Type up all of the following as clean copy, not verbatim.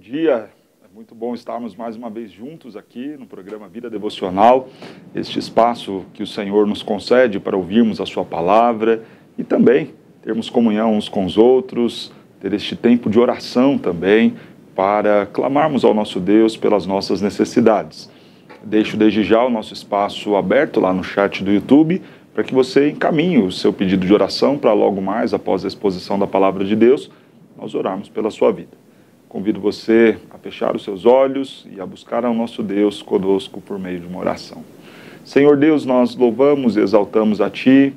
dia, é muito bom estarmos mais uma vez juntos aqui no programa Vida Devocional, este espaço que o Senhor nos concede para ouvirmos a sua palavra e também termos comunhão uns com os outros, ter este tempo de oração também para clamarmos ao nosso Deus pelas nossas necessidades. Deixo desde já o nosso espaço aberto lá no chat do YouTube para que você encaminhe o seu pedido de oração para logo mais, após a exposição da palavra de Deus, nós orarmos pela sua vida. Convido você a fechar os seus olhos e a buscar ao nosso Deus conosco por meio de uma oração. Senhor Deus, nós louvamos e exaltamos a Ti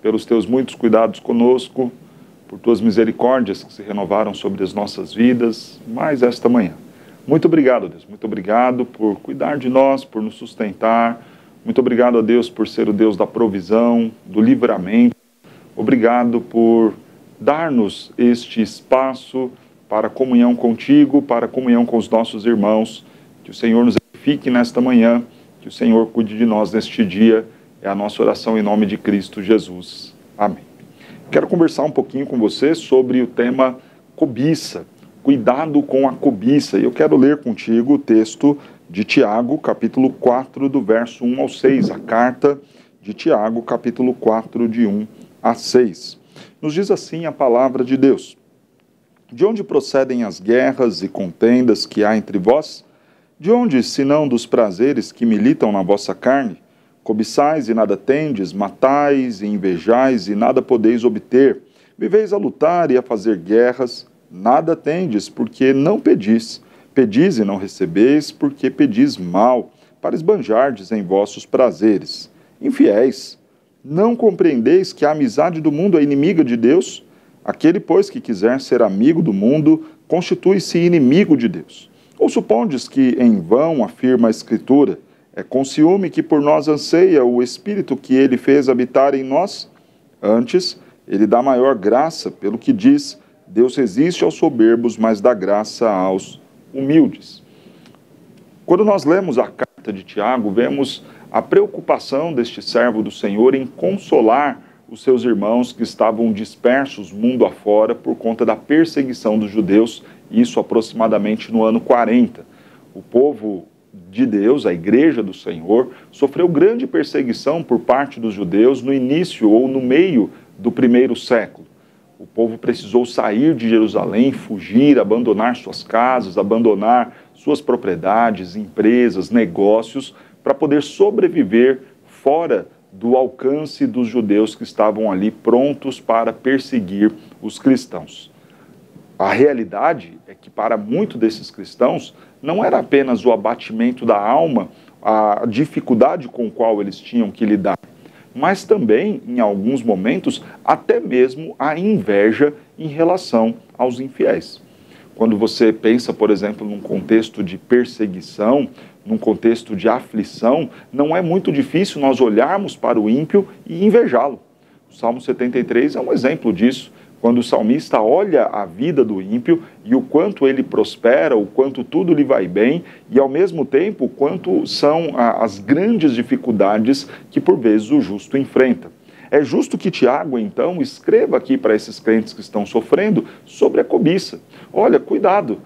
pelos Teus muitos cuidados conosco, por Tuas misericórdias que se renovaram sobre as nossas vidas, mais esta manhã. Muito obrigado, Deus. Muito obrigado por cuidar de nós, por nos sustentar. Muito obrigado a Deus por ser o Deus da provisão, do livramento. Obrigado por dar-nos este espaço para comunhão contigo, para comunhão com os nossos irmãos. Que o Senhor nos edifique nesta manhã, que o Senhor cuide de nós neste dia. É a nossa oração em nome de Cristo Jesus. Amém. Quero conversar um pouquinho com você sobre o tema cobiça. Cuidado com a cobiça. E eu quero ler contigo o texto de Tiago, capítulo 4, do verso 1 ao 6. A carta de Tiago, capítulo 4, de 1 a 6. Nos diz assim a palavra de Deus. De onde procedem as guerras e contendas que há entre vós? De onde, senão dos prazeres que militam na vossa carne? Cobiçais e nada tendes, matais e invejais e nada podeis obter. Viveis a lutar e a fazer guerras, nada tendes, porque não pedis. Pedis e não recebeis, porque pedis mal, para esbanjardes em vossos prazeres. Infiéis, não compreendeis que a amizade do mundo é inimiga de Deus? Aquele, pois, que quiser ser amigo do mundo, constitui-se inimigo de Deus. Ou supondes que em vão afirma a Escritura, é com ciúme que por nós anseia o Espírito que ele fez habitar em nós? Antes, ele dá maior graça, pelo que diz, Deus resiste aos soberbos, mas dá graça aos humildes. Quando nós lemos a carta de Tiago, vemos a preocupação deste servo do Senhor em consolar os seus irmãos que estavam dispersos mundo afora por conta da perseguição dos judeus, isso aproximadamente no ano 40. O povo de Deus, a igreja do Senhor, sofreu grande perseguição por parte dos judeus no início ou no meio do primeiro século. O povo precisou sair de Jerusalém, fugir, abandonar suas casas, abandonar suas propriedades, empresas, negócios, para poder sobreviver fora do alcance dos judeus que estavam ali prontos para perseguir os cristãos. A realidade é que para muitos desses cristãos não era apenas o abatimento da alma, a dificuldade com a qual eles tinham que lidar, mas também, em alguns momentos, até mesmo a inveja em relação aos infiéis. Quando você pensa, por exemplo, num contexto de perseguição, num contexto de aflição, não é muito difícil nós olharmos para o ímpio e invejá-lo. O Salmo 73 é um exemplo disso, quando o salmista olha a vida do ímpio e o quanto ele prospera, o quanto tudo lhe vai bem e, ao mesmo tempo, o quanto são as grandes dificuldades que, por vezes, o justo enfrenta. É justo que Tiago, então, escreva aqui para esses crentes que estão sofrendo sobre a cobiça. Olha, cuidado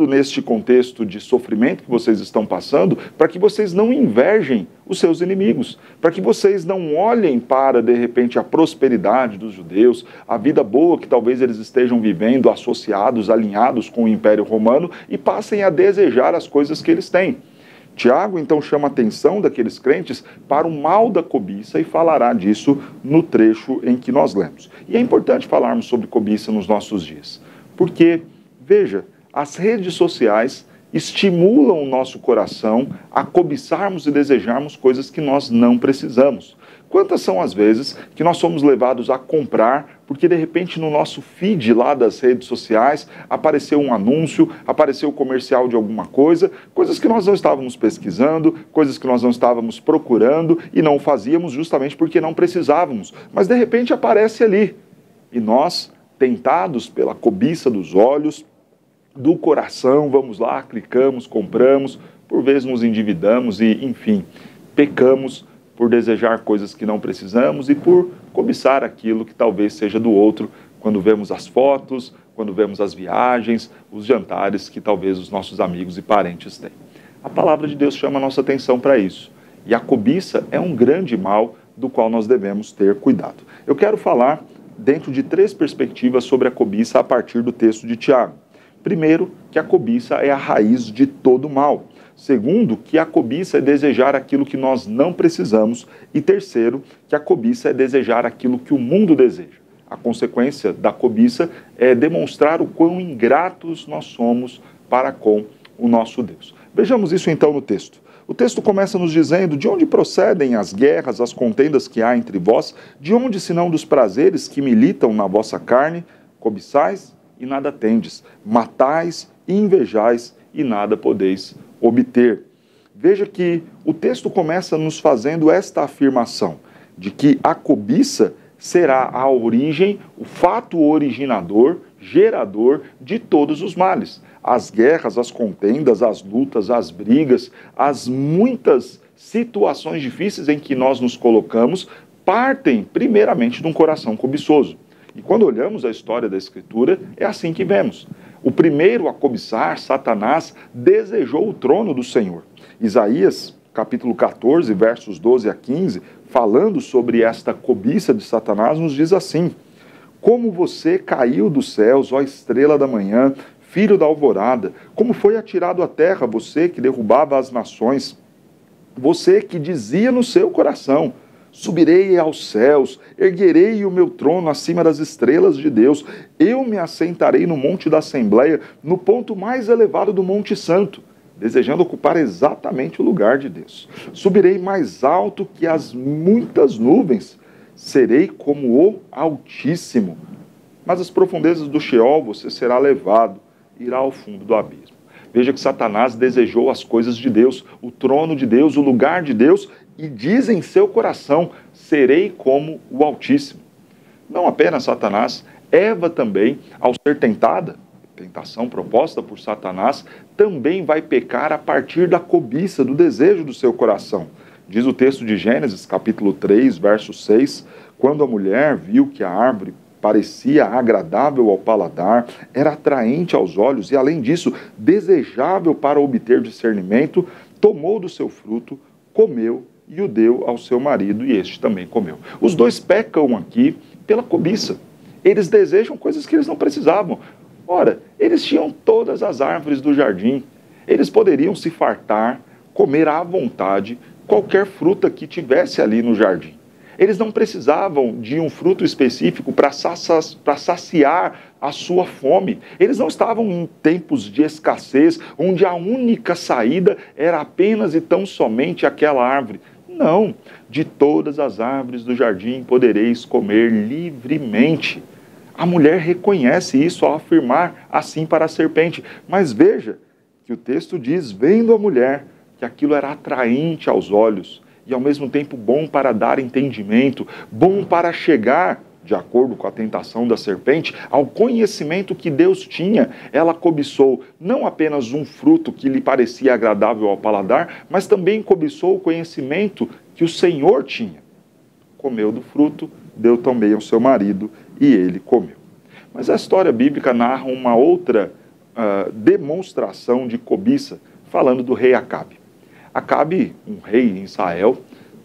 neste contexto de sofrimento que vocês estão passando, para que vocês não invejem os seus inimigos, para que vocês não olhem para, de repente, a prosperidade dos judeus, a vida boa que talvez eles estejam vivendo, associados, alinhados com o Império Romano, e passem a desejar as coisas que eles têm. Tiago, então, chama a atenção daqueles crentes para o mal da cobiça e falará disso no trecho em que nós lemos. E é importante falarmos sobre cobiça nos nossos dias, porque, veja, as redes sociais estimulam o nosso coração a cobiçarmos e desejarmos coisas que nós não precisamos. Quantas são as vezes que nós somos levados a comprar porque de repente no nosso feed lá das redes sociais apareceu um anúncio, apareceu o comercial de alguma coisa, coisas que nós não estávamos pesquisando, coisas que nós não estávamos procurando e não fazíamos justamente porque não precisávamos, mas de repente aparece ali. E nós, tentados pela cobiça dos olhos, do coração, vamos lá, clicamos, compramos, por vezes nos endividamos e, enfim, pecamos por desejar coisas que não precisamos e por cobiçar aquilo que talvez seja do outro, quando vemos as fotos, quando vemos as viagens, os jantares que talvez os nossos amigos e parentes têm. A palavra de Deus chama a nossa atenção para isso. E a cobiça é um grande mal do qual nós devemos ter cuidado. Eu quero falar dentro de 3 perspectivas sobre a cobiça a partir do texto de Tiago. Primeiro, que a cobiça é a raiz de todo mal. Segundo, que a cobiça é desejar aquilo que nós não precisamos. E terceiro, que a cobiça é desejar aquilo que o mundo deseja. A consequência da cobiça é demonstrar o quão ingratos nós somos para com o nosso Deus. Vejamos isso então no texto. O texto começa nos dizendo: de onde procedem as guerras, as contendas que há entre vós? De onde, senão dos prazeres que militam na vossa carne? Cobiçais e nada tendes, matais e invejais e nada podeis obter. Veja que o texto começa nos fazendo esta afirmação, de que a cobiça será a origem, o fato originador, gerador de todos os males. As guerras, as contendas, as lutas, as brigas, as muitas situações difíceis em que nós nos colocamos, partem primeiramente de um coração cobiçoso. E quando olhamos a história da Escritura, é assim que vemos. O primeiro a cobiçar, Satanás, desejou o trono do Senhor. Isaías, capítulo 14, versos 12 a 15, falando sobre esta cobiça de Satanás, nos diz assim: como você caiu dos céus, ó estrela da manhã, filho da alvorada, como foi atirado à terra você que derrubava as nações, você que dizia no seu coração: subirei aos céus, erguerei o meu trono acima das estrelas de Deus, eu me assentarei no monte da Assembleia, no ponto mais elevado do Monte Santo, desejando ocupar exatamente o lugar de Deus. Subirei mais alto que as muitas nuvens, serei como o Altíssimo. Mas as profundezas do Sheol você será levado, irá ao fundo do abismo. Veja que Satanás desejou as coisas de Deus, o trono de Deus, o lugar de Deus, e diz em seu coração: serei como o Altíssimo. Não apenas Satanás, Eva também, ao ser tentada, tentação proposta por Satanás, também vai pecar a partir da cobiça, do desejo do seu coração. Diz o texto de Gênesis, capítulo 3, verso 6, quando a mulher viu que a árvore parecia agradável ao paladar, era atraente aos olhos e, além disso, desejável para obter discernimento, tomou do seu fruto, comeu e o deu ao seu marido, e este também comeu. Os dois pecam aqui pela cobiça. Eles desejam coisas que eles não precisavam. Ora, eles tinham todas as árvores do jardim. Eles poderiam se fartar, comer à vontade qualquer fruta que tivesse ali no jardim. Eles não precisavam de um fruto específico para saciar a sua fome. Eles não estavam em tempos de escassez, onde a única saída era apenas e tão somente aquela árvore. Não, de todas as árvores do jardim podereis comer livremente. A mulher reconhece isso ao afirmar assim para a serpente. Mas veja que o texto diz, vendo a mulher, que aquilo era atraente aos olhos e ao mesmo tempo bom para dar entendimento, bom para chegar, de acordo com a tentação da serpente, ao conhecimento que Deus tinha. Ela cobiçou não apenas um fruto que lhe parecia agradável ao paladar, mas também cobiçou o conhecimento que o Senhor tinha. Comeu do fruto, deu também ao seu marido e ele comeu. Mas a história bíblica narra uma outra demonstração de cobiça, falando do rei Acabe. Acabe, um rei em Israel,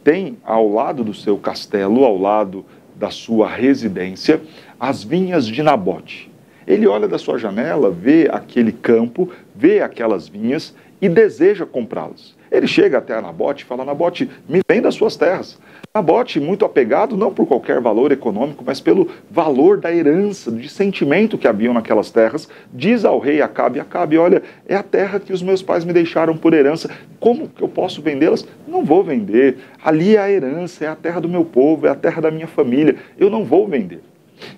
tem ao lado do seu castelo, ao lado da sua residência, as vinhas de Nabote. Ele olha da sua janela, vê aquele campo, vê aquelas vinhas e deseja comprá-las. Ele chega até a Nabote e fala: Nabote, me venda as suas terras. Nabote, muito apegado, não por qualquer valor econômico, mas pelo valor da herança, de sentimento que haviam naquelas terras, diz ao rei Acabe: Acabe, olha, é a terra que os meus pais me deixaram por herança, como que eu posso vendê-las? Não vou vender, ali é a herança, é a terra do meu povo, é a terra da minha família, eu não vou vender.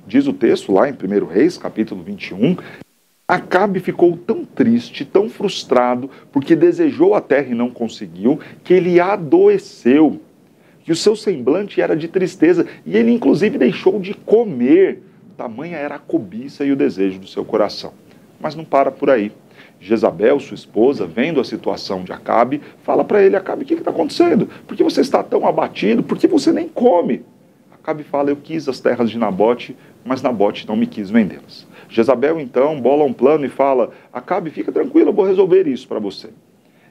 Diz o texto lá em 1 Reis, capítulo 21, Acabe ficou tão triste, tão frustrado, porque desejou a terra e não conseguiu, que ele adoeceu, que o seu semblante era de tristeza, e ele inclusive deixou de comer. Tamanha era a cobiça e o desejo do seu coração. Mas não para por aí. Jezabel, sua esposa, vendo a situação de Acabe, fala para ele: Acabe, o que está acontecendo? Por que você está tão abatido? Por que você nem come? Acabe fala, eu quis as terras de Nabote, mas Nabote não me quis vendê-las. Jezabel então bola um plano e fala, Acabe, fica tranquilo, eu vou resolver isso para você.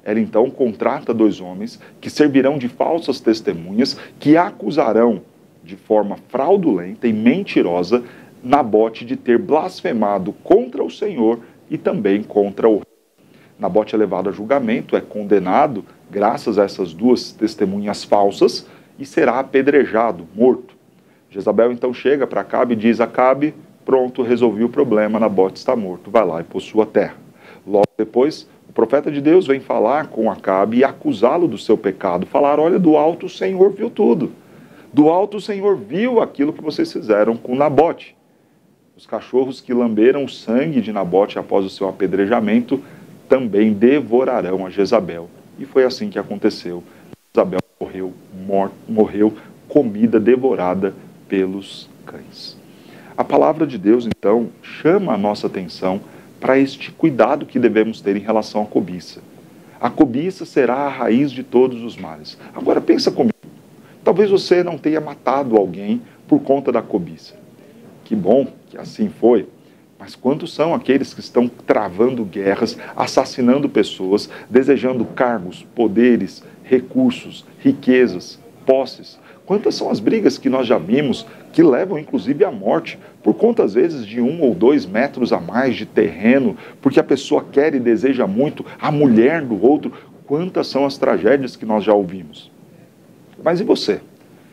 Ela então contrata 2 homens que servirão de falsas testemunhas, que acusarão de forma fraudulenta e mentirosa Nabote de ter blasfemado contra o Senhor e também contra o rei. Nabote é levado a julgamento, é condenado graças a essas 2 testemunhas falsas e será apedrejado, morto. Jezabel então chega para Acabe e diz, Acabe, pronto, resolvi o problema, Nabote está morto, vai lá e possua a terra. Logo depois, o profeta de Deus vem falar com Acabe e acusá-lo do seu pecado, falar, olha, do alto o Senhor viu tudo. Do alto o Senhor viu aquilo que vocês fizeram com Nabote. Os cachorros que lamberam o sangue de Nabote após o seu apedrejamento também devorarão a Jezabel. E foi assim que aconteceu. Jezabel morreu comida devorada pelos cães. A palavra de Deus, então, chama a nossa atenção para este cuidado que devemos ter em relação à cobiça. A cobiça será a raiz de todos os males. Agora pensa comigo. Talvez você não tenha matado alguém por conta da cobiça. Que bom que assim foi. Mas quantos são aqueles que estão travando guerras, assassinando pessoas, desejando cargos, poderes, recursos, riquezas, posses? Quantas são as brigas que nós já vimos que levam inclusive à morte, por conta às vezes de 1 ou 2 metros a mais de terreno, porque a pessoa quer e deseja muito a mulher do outro? Quantas são as tragédias que nós já ouvimos? Mas e você?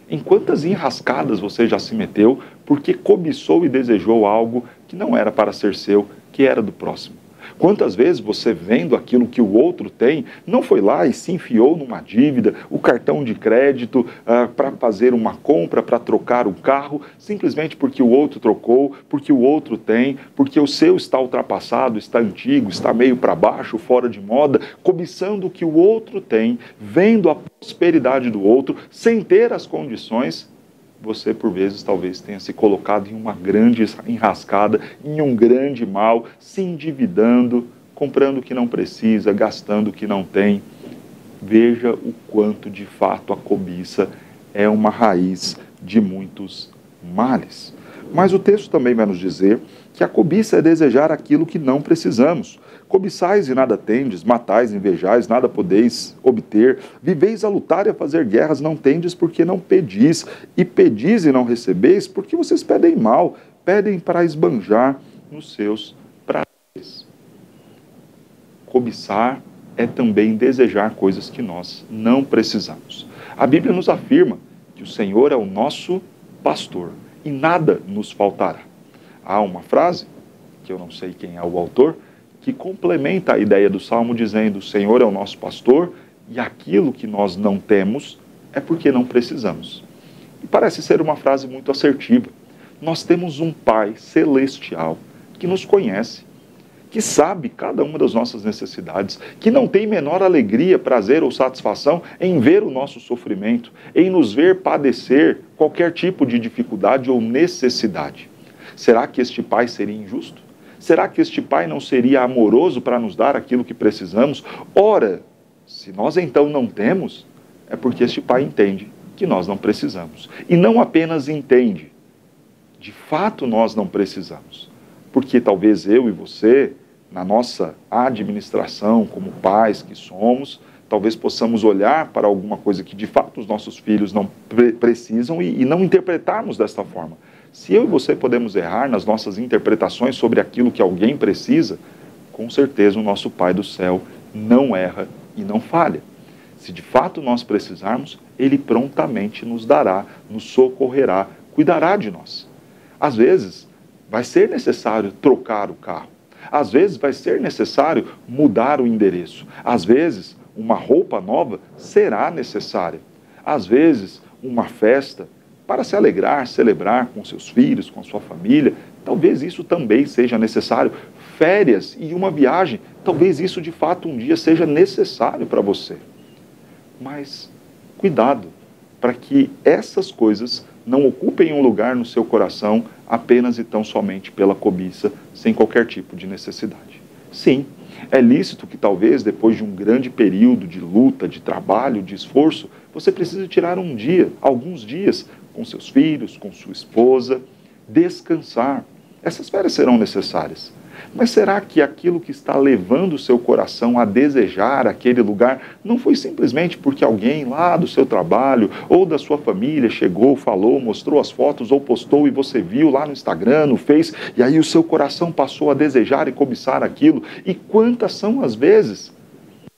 Em quantas enrascadas você já se meteu porque cobiçou e desejou algo que não era para ser seu, que era do próximo? Quantas vezes você, vendo aquilo que o outro tem, não foi lá e se enfiou numa dívida, o cartão de crédito, para fazer uma compra, para trocar o carro, simplesmente porque o outro trocou, porque o outro tem, porque o seu está ultrapassado, está antigo, está meio para baixo, fora de moda, cobiçando o que o outro tem, vendo a prosperidade do outro, sem ter as condições? Você, por vezes, talvez tenha se colocado em uma grande enrascada, em um grande mal, se endividando, comprando o que não precisa, gastando o que não tem. Veja o quanto, de fato, a cobiça é uma raiz de muitos males. Mas o texto também vai nos dizer que a cobiça é desejar aquilo que não precisamos. Cobiçais e nada tendes, matais, invejais, nada podeis obter, viveis a lutar e a fazer guerras, não tendes porque não pedis, e pedis e não recebeis porque vocês pedem mal, pedem para esbanjar nos seus prazeres. Cobiçar é também desejar coisas que nós não precisamos. A Bíblia nos afirma que o Senhor é o nosso pastor e nada nos faltará. Há uma frase, que eu não sei quem é o autor, que complementa a ideia do Salmo dizendo, o Senhor é o nosso pastor e aquilo que nós não temos é porque não precisamos. E parece ser uma frase muito assertiva. Nós temos um Pai celestial que nos conhece, que sabe cada uma das nossas necessidades, que não tem menor alegria, prazer ou satisfação em ver o nosso sofrimento, em nos ver padecer qualquer tipo de dificuldade ou necessidade. Será que este Pai seria injusto? Será que este Pai não seria amoroso para nos dar aquilo que precisamos? Ora, se nós então não temos, é porque este Pai entende que nós não precisamos. E não apenas entende, de fato nós não precisamos. Porque talvez eu e você, na nossa administração, como pais que somos, talvez possamos olhar para alguma coisa que de fato os nossos filhos não precisam e não interpretarmos desta forma. Se eu e você podemos errar nas nossas interpretações sobre aquilo que alguém precisa, com certeza o nosso Pai do céu não erra e não falha. Se de fato nós precisarmos, Ele prontamente nos dará, nos socorrerá, cuidará de nós. Às vezes, vai ser necessário trocar o carro. Às vezes, vai ser necessário mudar o endereço. Às vezes, uma roupa nova será necessária. Às vezes, uma festa para se alegrar, celebrar com seus filhos, com a sua família, talvez isso também seja necessário. Férias e uma viagem, talvez isso de fato um dia seja necessário para você. Mas cuidado, para que essas coisas não ocupem um lugar no seu coração apenas e tão somente pela cobiça, sem qualquer tipo de necessidade. Sim, é lícito que talvez depois de um grande período de luta, de trabalho, de esforço, você precise tirar um dia, alguns dias, com seus filhos, com sua esposa, descansar. Essas férias serão necessárias. Mas será que aquilo que está levando o seu coração a desejar aquele lugar não foi simplesmente porque alguém lá do seu trabalho ou da sua família chegou, falou, mostrou as fotos ou postou e você viu lá no Instagram, no Face, e aí o seu coração passou a desejar e cobiçar aquilo? E quantas são as vezes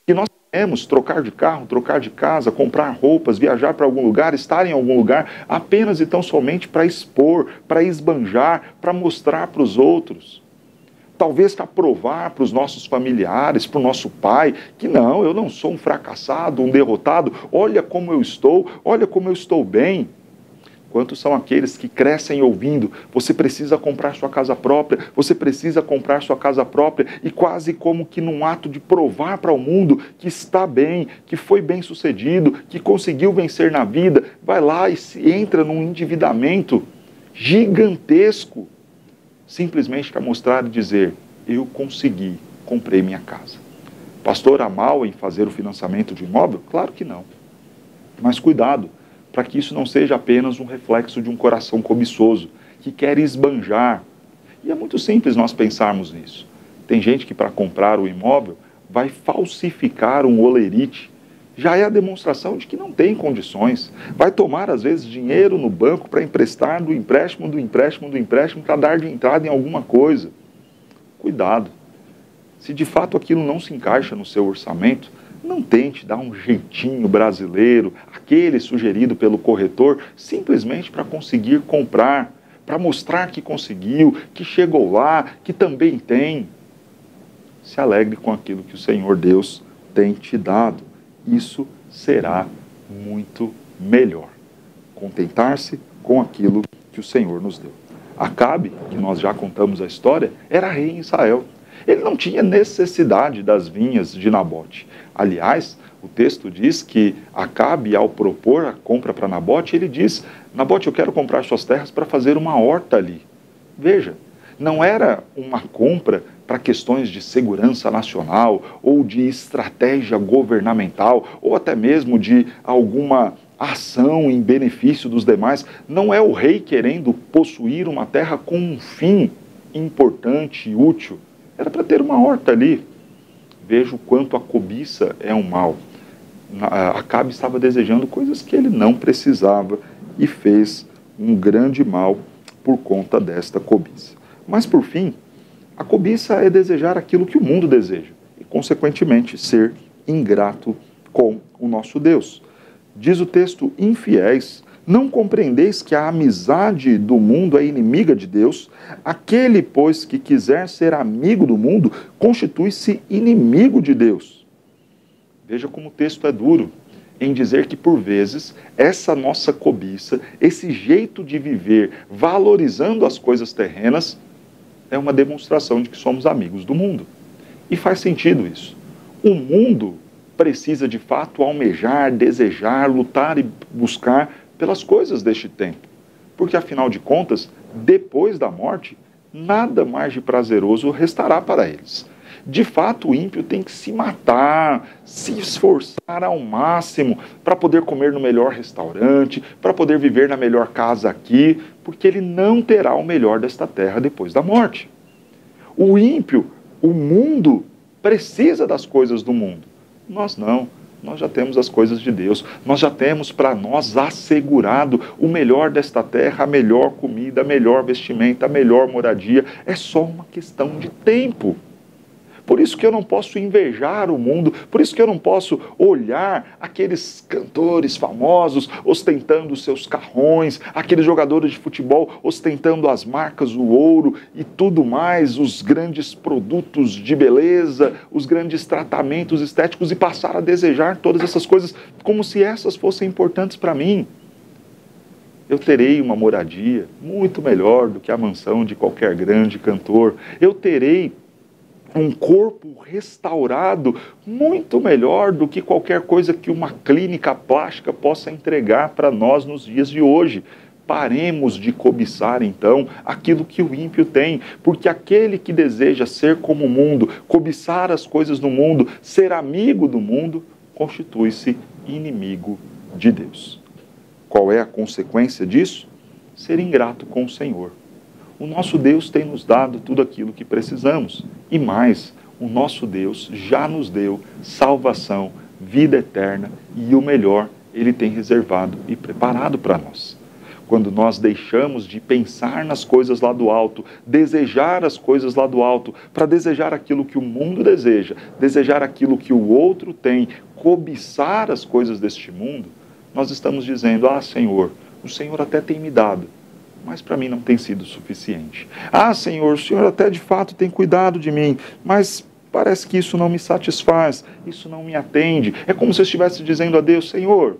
que nós queremos trocar de carro, trocar de casa, comprar roupas, viajar para algum lugar, estar em algum lugar, apenas e tão somente para expor, para esbanjar, para mostrar para os outros? Talvez para provar para os nossos familiares, para o nosso pai, que não, eu não sou um fracassado, um derrotado, olha como eu estou bem. Quantos são aqueles que crescem ouvindo, você precisa comprar sua casa própria, você precisa comprar sua casa própria, e quase como que num ato de provar para o mundo que está bem, que foi bem sucedido, que conseguiu vencer na vida, vai lá e entra num endividamento gigantesco, simplesmente para mostrar e dizer, eu consegui, comprei minha casa. Pastor, há mal em fazer o financiamento de imóvel? Claro que não. Mas cuidado, para que isso não seja apenas um reflexo de um coração cobiçoso, que quer esbanjar. E é muito simples nós pensarmos nisso. Tem gente que para comprar o imóvel vai falsificar um holerite. Já é a demonstração de que não tem condições. Vai tomar, às vezes, dinheiro no banco para emprestar do empréstimo, para dar de entrada em alguma coisa. Cuidado. Se de fato aquilo não se encaixa no seu orçamento, não tente dar um jeitinho brasileiro, aquele sugerido pelo corretor, simplesmente para conseguir comprar, para mostrar que conseguiu, que chegou lá, que também tem. Se alegre com aquilo que o Senhor Deus tem te dado. Isso será muito melhor. Contentar-se com aquilo que o Senhor nos deu. Acabe, que nós já contamos a história, era rei em Israel. Ele não tinha necessidade das vinhas de Nabote. Aliás, o texto diz que Acabe, ao propor a compra para Nabote, ele diz, Nabote, eu quero comprar suas terras para fazer uma horta ali. Veja, não era uma compra para questões de segurança nacional ou de estratégia governamental ou até mesmo de alguma ação em benefício dos demais. Não é o rei querendo possuir uma terra com um fim importante e útil. Era para ter uma horta ali. Veja o quanto a cobiça é um mal. Acabe estava desejando coisas que ele não precisava e fez um grande mal por conta desta cobiça. Mas, por fim, a cobiça é desejar aquilo que o mundo deseja e, consequentemente, ser ingrato com o nosso Deus. Diz o texto, infiéis, não compreendeis que a amizade do mundo é inimiga de Deus? Aquele, pois, que quiser ser amigo do mundo, constitui-se inimigo de Deus. Veja como o texto é duro em dizer que, por vezes, essa nossa cobiça, esse jeito de viver valorizando as coisas terrenas, é uma demonstração de que somos amigos do mundo. E faz sentido isso. O mundo precisa, de fato, almejar, desejar, lutar e buscar pelas coisas deste tempo. Porque, afinal de contas, depois da morte, nada mais de prazeroso restará para eles. De fato, o ímpio tem que se matar, se esforçar ao máximo para poder comer no melhor restaurante, para poder viver na melhor casa aqui, porque ele não terá o melhor desta terra depois da morte. O ímpio, o mundo, precisa das coisas do mundo. Nós não. Nós já temos as coisas de Deus. Nós já temos para nós assegurado o melhor desta terra, a melhor comida, a melhor vestimenta, a melhor moradia. É só uma questão de tempo. Por isso que eu não posso invejar o mundo, por isso que eu não posso olhar aqueles cantores famosos ostentando seus carrões, aqueles jogadores de futebol ostentando as marcas, o ouro e tudo mais, os grandes produtos de beleza, os grandes tratamentos estéticos e passar a desejar todas essas coisas como se essas fossem importantes para mim. Eu terei uma moradia muito melhor do que a mansão de qualquer grande cantor. Eu terei um corpo restaurado muito melhor do que qualquer coisa que uma clínica plástica possa entregar para nós nos dias de hoje. Paremos de cobiçar, então, aquilo que o ímpio tem, porque aquele que deseja ser como o mundo, cobiçar as coisas do mundo, ser amigo do mundo, constitui-se inimigo de Deus. qual é a consequência disso? Ser ingrato com o Senhor. O nosso Deus tem nos dado tudo aquilo que precisamos. E mais, o nosso Deus já nos deu salvação, vida eterna e o melhor, Ele tem reservado e preparado para nós. Quando nós deixamos de pensar nas coisas lá do alto, desejar as coisas lá do alto, para desejar aquilo que o mundo deseja, desejar aquilo que o outro tem, cobiçar as coisas deste mundo, nós estamos dizendo, Senhor, o Senhor até tem me dado, mas para mim não tem sido suficiente. Senhor, o Senhor até de fato tem cuidado de mim, mas parece que isso não me satisfaz, isso não me atende. É como se eu estivesse dizendo a Deus, Senhor,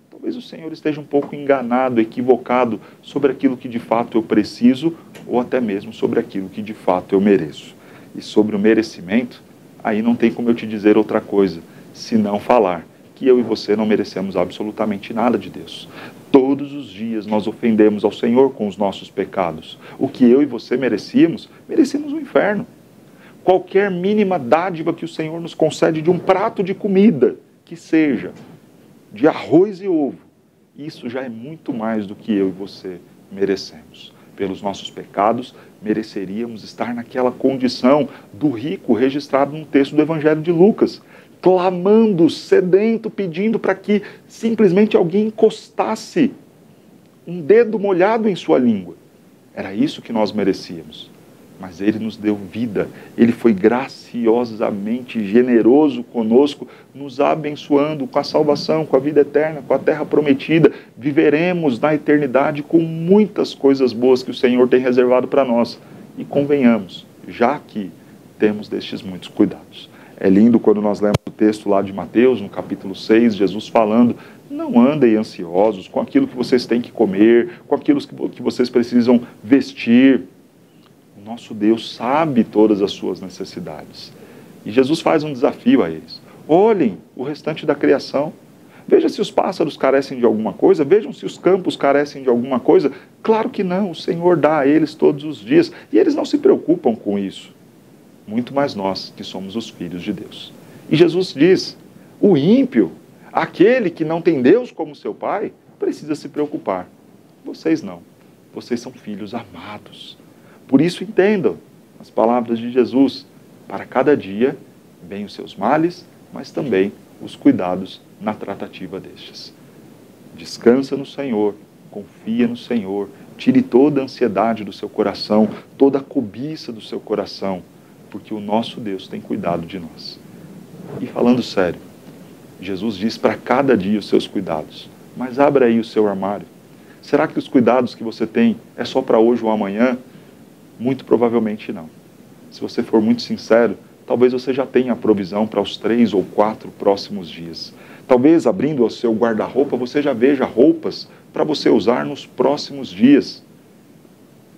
talvez o Senhor esteja um pouco enganado, equivocado sobre aquilo que de fato eu preciso, ou até mesmo sobre aquilo que de fato eu mereço. E sobre o merecimento, aí não tem como eu te dizer outra coisa, senão falar que eu e você não merecemos absolutamente nada de Deus. Todos os dias nós ofendemos ao Senhor com os nossos pecados. O que eu e você merecíamos o inferno. Qualquer mínima dádiva que o Senhor nos concede de um prato de comida, que seja de arroz e ovo, isso já é muito mais do que eu e você merecemos. Pelos nossos pecados, mereceríamos estar naquela condição do rico registrado no texto do Evangelho de Lucas, clamando, sedento, pedindo para que simplesmente alguém encostasse um dedo molhado em sua língua. Era isso que nós merecíamos. Mas Ele nos deu vida, Ele foi graciosamente generoso conosco, nos abençoando com a salvação, com a vida eterna, com a terra prometida. Viveremos na eternidade com muitas coisas boas que o Senhor tem reservado para nós. E convenhamos, já que temos destes muitos cuidados. É lindo quando nós lemos o texto lá de Mateus, no capítulo 6, Jesus falando, não andem ansiosos com aquilo que vocês têm que comer, com aquilo que vocês precisam vestir. Nosso Deus sabe todas as suas necessidades. E Jesus faz um desafio a eles. Olhem o restante da criação. Veja se os pássaros carecem de alguma coisa. Vejam se os campos carecem de alguma coisa. Claro que não. O Senhor dá a eles todos os dias. E eles não se preocupam com isso. Muito mais nós, que somos os filhos de Deus. E Jesus diz, o ímpio, aquele que não tem Deus como seu pai, precisa se preocupar. Vocês não. Vocês são filhos amados. Por isso entendam as palavras de Jesus. Para cada dia, vêm os seus males, mas também os cuidados na tratativa destes. Descansa no Senhor, confia no Senhor, tire toda a ansiedade do seu coração, toda a cobiça do seu coração, porque o nosso Deus tem cuidado de nós. E falando sério, Jesus diz para cada dia os seus cuidados, mas abra aí o seu armário. Será que os cuidados que você tem é só para hoje ou amanhã? Muito provavelmente não. Se você for muito sincero, talvez você já tenha a provisão para os 3 ou 4 próximos dias. Talvez, abrindo o seu guarda-roupa, você já veja roupas para você usar nos próximos dias.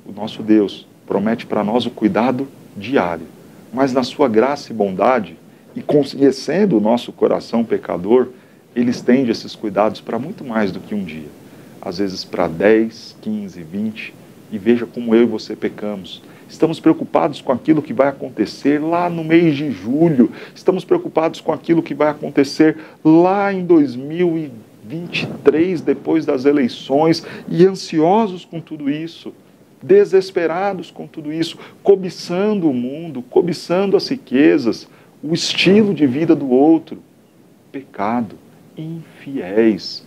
O nosso Deus promete para nós o cuidado diário, mas na sua graça e bondade, e conhecendo o nosso coração pecador, Ele estende esses cuidados para muito mais do que um dia. Às vezes para 10, 15, 20. E veja como eu e você pecamos. Estamos preocupados com aquilo que vai acontecer lá no mês de julho. Estamos preocupados com aquilo que vai acontecer lá em 2023, depois das eleições, e ansiosos com tudo isso, desesperados com tudo isso, cobiçando o mundo, cobiçando as riquezas, o estilo de vida do outro. Pecado, infiéis,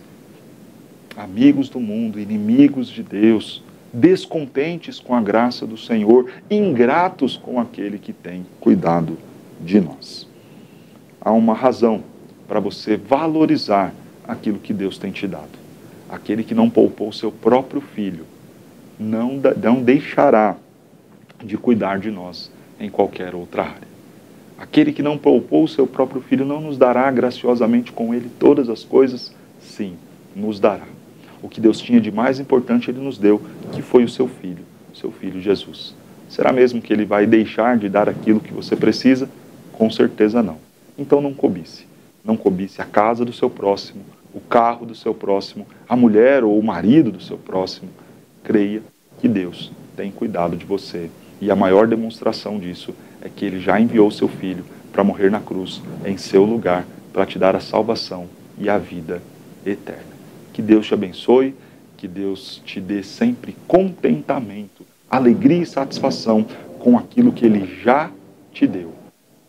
amigos do mundo, inimigos de Deus, descontentes com a graça do Senhor, ingratos com aquele que tem cuidado de nós. Há uma razão para você valorizar aquilo que Deus tem te dado. Aquele que não poupou seu próprio filho, não deixará de cuidar de nós em qualquer outra área. Aquele que não poupou seu próprio filho não nos dará graciosamente com ele todas as coisas? Sim, nos dará. O que Deus tinha de mais importante Ele nos deu, que foi o seu filho Jesus. Será mesmo que Ele vai deixar de dar aquilo que você precisa? Com certeza não. Então não cobice. Não cobice a casa do seu próximo, o carro do seu próximo, a mulher ou o marido do seu próximo. Creia que Deus tem cuidado de você. E a maior demonstração disso é que Ele já enviou o seu Filho para morrer na cruz, em seu lugar, para te dar a salvação e a vida eterna. Que Deus te abençoe, que Deus te dê sempre contentamento, alegria e satisfação com aquilo que Ele já te deu,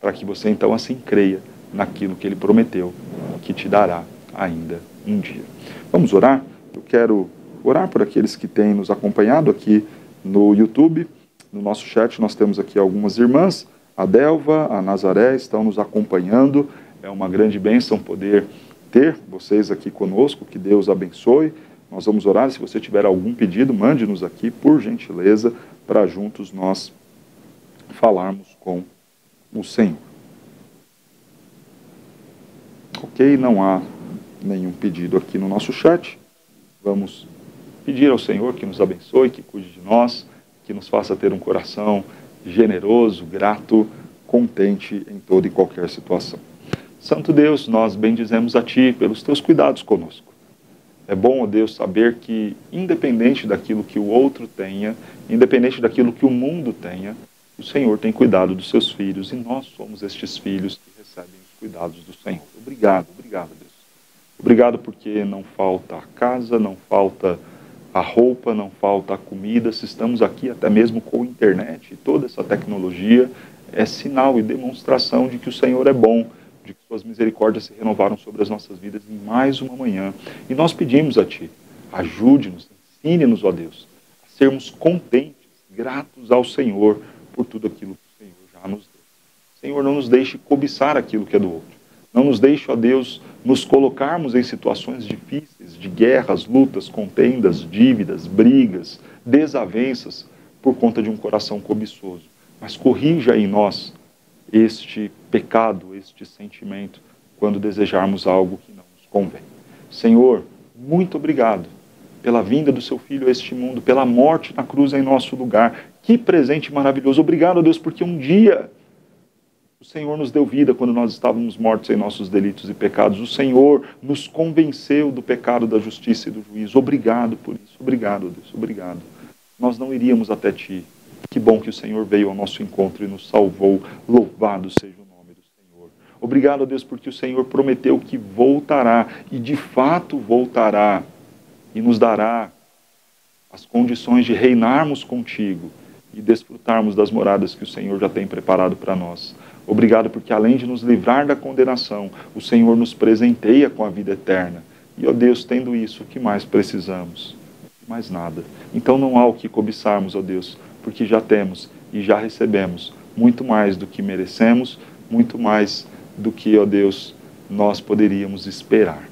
para que você então assim creia naquilo que Ele prometeu, que te dará ainda um dia. Vamos orar? Eu quero orar por aqueles que têm nos acompanhado aqui no YouTube. No nosso chat nós temos aqui algumas irmãs, a Delva, a Nazaré, estão nos acompanhando. É uma grande bênção poder ter vocês aqui conosco, que Deus abençoe. Nós vamos orar, se você tiver algum pedido, mande-nos aqui, por gentileza, para juntos nós falarmos com o Senhor. Ok, não há nenhum pedido aqui no nosso chat. Vamos pedir ao Senhor que nos abençoe, que cuide de nós, que nos faça ter um coração generoso, grato, contente em toda e qualquer situação. Santo Deus, nós bendizemos a Ti pelos Teus cuidados conosco. É bom, ó Deus, saber que, independente daquilo que o outro tenha, independente daquilo que o mundo tenha, o Senhor tem cuidado dos seus filhos e nós somos estes filhos que recebem os cuidados do Senhor. Obrigado, obrigado, Deus. Obrigado porque não falta a casa, não falta a roupa, não falta a comida. Se estamos aqui até mesmo com a internet e toda essa tecnologia, é sinal e demonstração de que o Senhor é bom, de que suas misericórdias se renovaram sobre as nossas vidas em mais uma manhã. E nós pedimos a Ti, ajude-nos, ensine-nos, ó Deus, a sermos contentes, gratos ao Senhor por tudo aquilo que o Senhor já nos deu. Senhor, não nos deixe cobiçar aquilo que é do outro. Não nos deixe, ó Deus, nos colocarmos em situações difíceis, de guerras, lutas, contendas, dívidas, brigas, desavenças, por conta de um coração cobiçoso. Mas corrija em nós este pecado, este sentimento, quando desejarmos algo que não nos convém. Senhor, muito obrigado pela vinda do Seu Filho a este mundo, pela morte na cruz em nosso lugar. Que presente maravilhoso. Obrigado, Deus, porque um dia o Senhor nos deu vida quando nós estávamos mortos em nossos delitos e pecados. O Senhor nos convenceu do pecado, da justiça e do juízo. Obrigado por isso. Obrigado, Deus. Obrigado. Nós não iríamos até Ti. Que bom que o Senhor veio ao nosso encontro e nos salvou. Louvado seja o nome do Senhor. Obrigado, Deus, porque o Senhor prometeu que voltará e de fato voltará e nos dará as condições de reinarmos contigo e desfrutarmos das moradas que o Senhor já tem preparado para nós. Obrigado porque, além de nos livrar da condenação, o Senhor nos presenteia com a vida eterna. E, ó Deus, tendo isso, o que mais precisamos? Mais nada. Então não há o que cobiçarmos, ó Deus, porque já temos e já recebemos muito mais do que merecemos, muito mais do que, ó Deus, nós poderíamos esperar.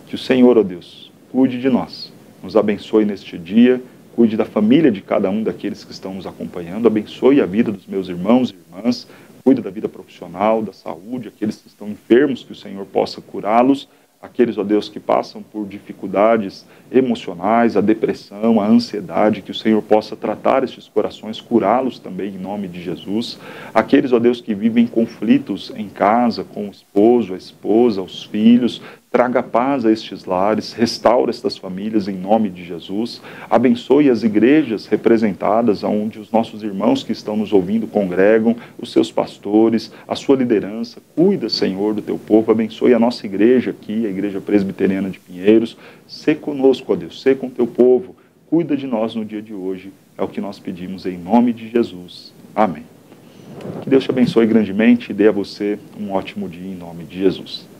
Que o Senhor, ó Deus, cuide de nós, nos abençoe neste dia, cuide da família de cada um daqueles que estão nos acompanhando, abençoe a vida dos meus irmãos e irmãs, cuide da vida profissional, da saúde, aqueles que estão enfermos, que o Senhor possa curá-los, aqueles, ó Deus, que passam por dificuldades emocionais, a depressão, a ansiedade, que o Senhor possa tratar estes corações, curá-los também em nome de Jesus. Aqueles, ó Deus, que vivem conflitos em casa, com o esposo, a esposa, os filhos, traga paz a estes lares, restaura estas famílias em nome de Jesus. Abençoe as igrejas representadas, onde os nossos irmãos que estão nos ouvindo congregam, os seus pastores, a sua liderança. Cuida, Senhor, do teu povo. Abençoe a nossa igreja aqui, a Igreja Presbiteriana de Pinheiros. Sê conosco, ó Deus, sê com teu povo. Cuida de nós no dia de hoje. É o que nós pedimos em nome de Jesus. Amém. Que Deus te abençoe grandemente e dê a você um ótimo dia em nome de Jesus.